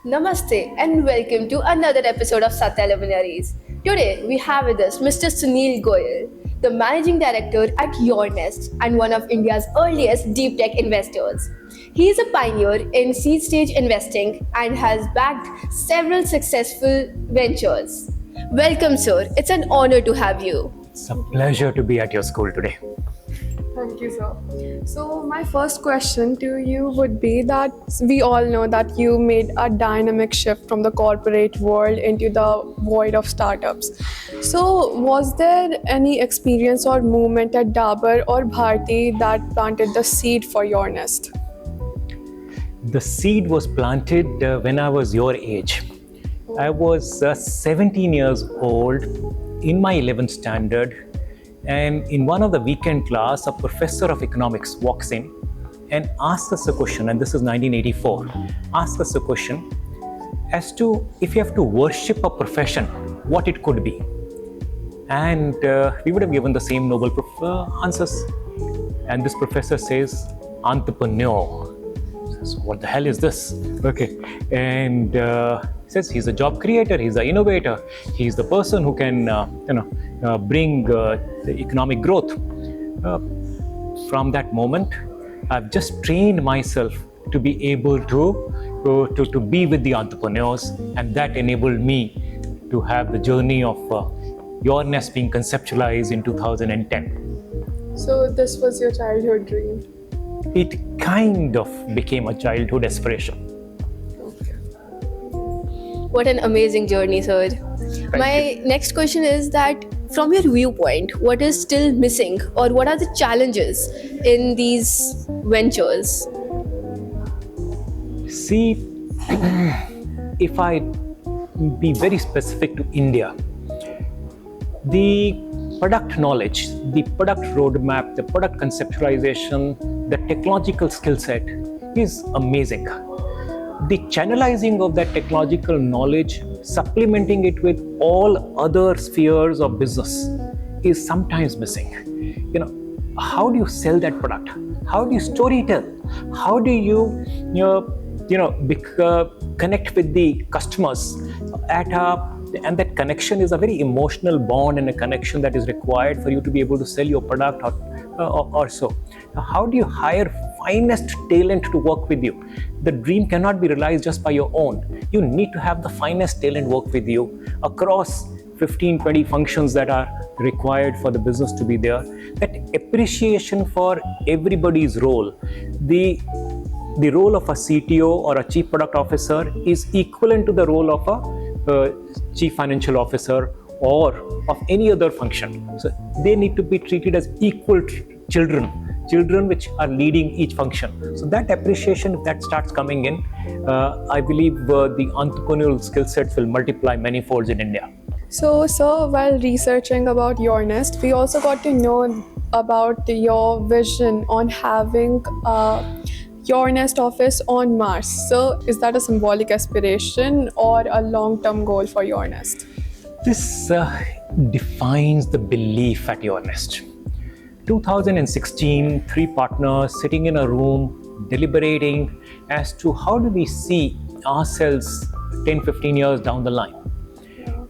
Namaste and welcome to another episode of Satya Luminaries. Today we have with us Mr. Sunil Goyal, the Managing Director at Your Nest and one of India's earliest deep tech investors. He is a pioneer in seed stage investing and has backed several successful ventures. Welcome, sir. It's an honor to have you. It's a pleasure to be at your school today. Thank you, sir. So, my first question to you would be that we all know that you made a dynamic shift from the corporate world into the void of startups. So, was there any experience or movement at Dabur or Bharti that planted the seed for Your Nest? The seed was planted when I was your age. I was 17 years old in my 11th standard, and in one of the weekend class, a professor of economics walks in and asks us a question, and this is 1984, asks us a question as to if you have to worship a profession, what it could be. And we would have given the same noble answers. And this professor says, entrepreneur. So what the hell is this? Okay. And says he's a job creator, he's an innovator, he's the person who can bring the economic growth. From that moment, I've just trained myself to be able to be with the entrepreneurs, and that enabled me to have the journey of Your Nest being conceptualized in 2010. So, this was your childhood dream? It kind of became a childhood aspiration. What an amazing journey, sir. My next question is that from your viewpoint, what is still missing or what are the challenges in these ventures? See, if I be very specific to India, the product knowledge, the product roadmap, the product conceptualization, the technological skill set is amazing. The channelizing of that technological knowledge, supplementing it with all other spheres of business is sometimes missing. How do you sell that product? How do you story tell? How do you connect with the customers and that connection is a very emotional bond and a connection that is required for you to be able to sell your product or so. How do you hire finest talent to work with you? The dream cannot be realized just by your own. You need to have the finest talent work with you across 15, 20 functions that are required for the business to be there. That appreciation for everybody's role. The role of a CTO or a chief product officer is equivalent to the role of a chief financial officer or of any other function. So they need to be treated as equal children which are leading each function. So that appreciation, if that starts coming in, I believe the entrepreneurial skill sets will multiply many folds in India. So, sir, while researching about Your Nest, we also got to know about your vision on having Your Nest office on Mars. So, is that a symbolic aspiration or a long-term goal for Your Nest? This defines the belief at Your Nest. 2016, 3 partners sitting in a room deliberating as to how do we see ourselves 10, 15 years down the line.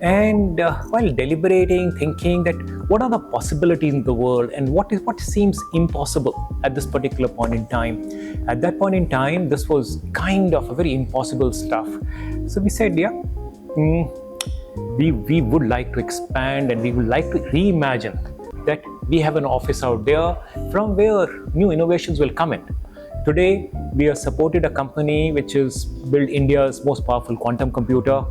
And while deliberating, thinking that what are the possibilities in the world and what seems impossible at this particular point in time. At that point in time, this was kind of a very impossible stuff. So we said, we would like to expand and we would like to reimagine that we have an office out there from where new innovations will come in. Today, we have supported a company which is built India's most powerful quantum computer.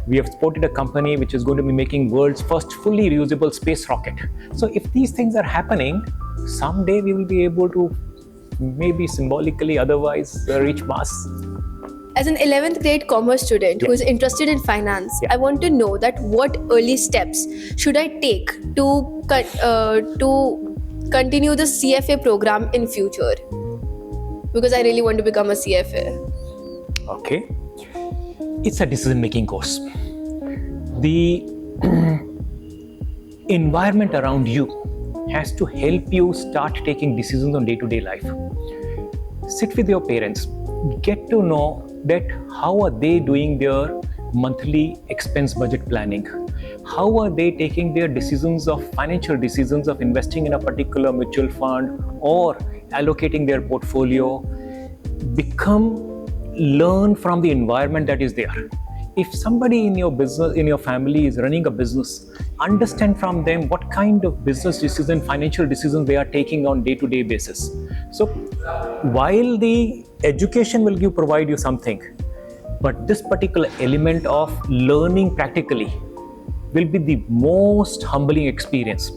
We have supported a company which is going to be making world's first fully reusable space rocket. So if these things are happening, someday we will be able to maybe symbolically otherwise reach Mars. As an 11th grade commerce student who is interested in finance, I want to know that what early steps should I take to continue the CFA program in future? Because I really want to become a CFA. Okay. It's a decision-making course. The environment around you has to help you start taking decisions on day-to-day life. Sit with your parents. Get to know that how are they doing their monthly expense budget planning? How are they taking their decisions of financial decisions of investing in a particular mutual fund or allocating their portfolio? Learn from the environment that is there. If somebody in your business, in your family is running a business, understand from them what kind of business decision, financial decisions they are taking on day-to-day basis. So while the education will provide you something, but this particular element of learning practically will be the most humbling experience.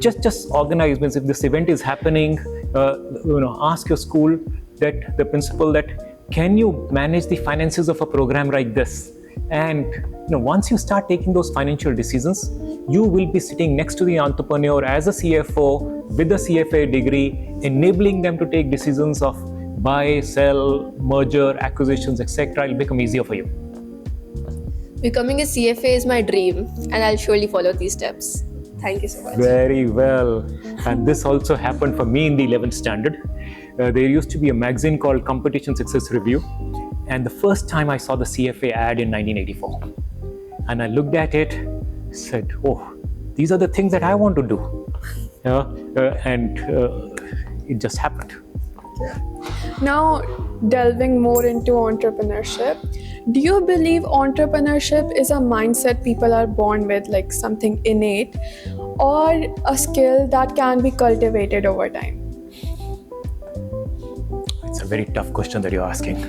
Just organize. Means if this event is happening, ask your school, that the principal, that can you manage the finances of a program like this? And once you start taking those financial decisions, you will be sitting next to the entrepreneur as a CFO with a CFA degree, enabling them to take decisions of buy, sell, merger, acquisitions, etc. It will become easier for you. Becoming a CFA is my dream, and I'll surely follow these steps. Thank you so much. Very well. And this also happened for me in the 11th standard. There used to be a magazine called Competition Success Review. And the first time I saw the CFA ad in 1984. And I looked at it, said, oh, these are the things that I want to do. And it just happened. Now, delving more into entrepreneurship, do you believe entrepreneurship is a mindset people are born with, like something innate, or a skill that can be cultivated over time? It's a very tough question that you're asking.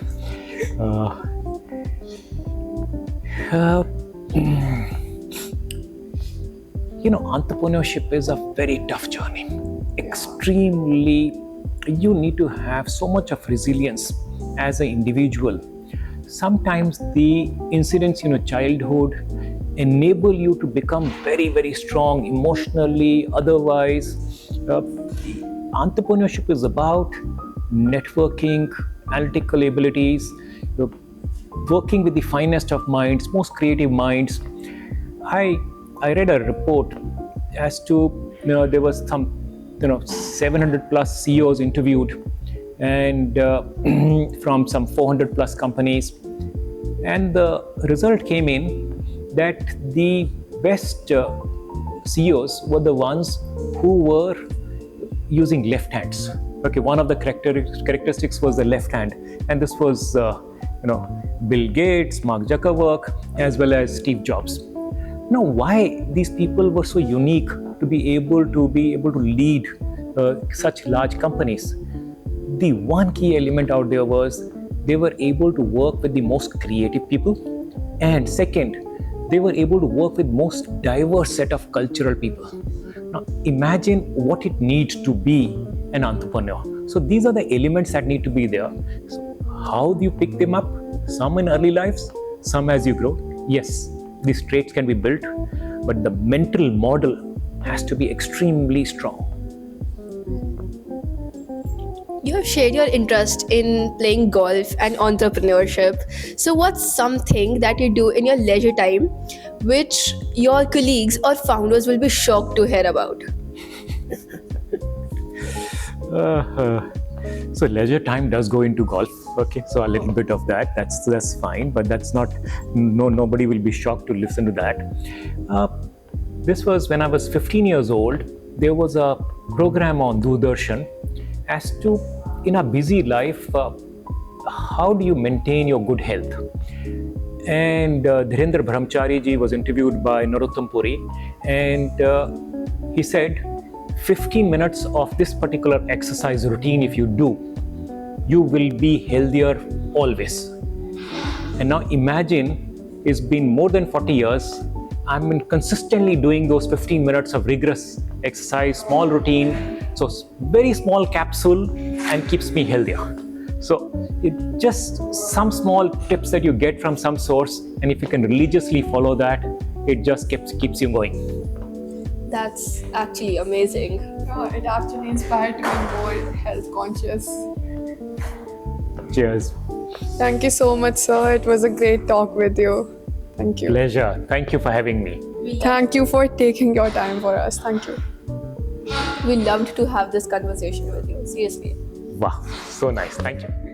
Entrepreneurship is a very tough journey. Extremely, you need to have so much of resilience as an individual. Sometimes the incidents in your childhood enable you to become very, very strong emotionally. Otherwise, entrepreneurship is about networking, analytical abilities, working with the finest of minds, most creative minds. I read a report as to, there was some 700 plus CEOs interviewed, and from some 400 plus companies, and the result came in that the best CEOs were the ones who were using left hands. Okay, one of the characteristics was the left hand, and this was Bill Gates, Mark Zuckerberg, as well as Steve Jobs. Now, why these people were so unique to be able to lead such large companies? The one key element out there was they were able to work with the most creative people, and second, they were able to work with most diverse set of cultural people. Now, imagine what it needs to be an entrepreneur. So these are the elements that need to be there. So how do you pick them up? Some in early lives, some as you grow. Yes, these traits can be built, but the mental model has to be extremely strong. You have shared your interest in playing golf and entrepreneurship. So what's something that you do in your leisure time which your colleagues or founders will be shocked to hear about? So leisure time does go into golf. Okay, so a little bit of that. That's fine, but that's not. Nobody will be shocked to listen to that. This was when I was 15 years old. There was a program on Doordarshan as to, in a busy life, how do you maintain your good health? And Dhirendra Brahmachari ji was interviewed by Narottam Puri, and he said, 15 minutes of this particular exercise routine, if you do, you will be healthier always. And now imagine, it's been more than 40 years, I'm been consistently doing those 15 minutes of rigorous exercise, small routine, so very small capsule, and keeps me healthier. So it just some small tips that you get from some source, and if you can religiously follow that, it just keeps you going. That's actually amazing. It actually inspired to be more health conscious. Cheers. Thank you so much, sir. It was a great talk with you. Thank you. Pleasure. Thank you for having me. Thank you for taking your time for us. Thank you. We loved to have this conversation with you. Seriously. Wow, so nice. Thank you.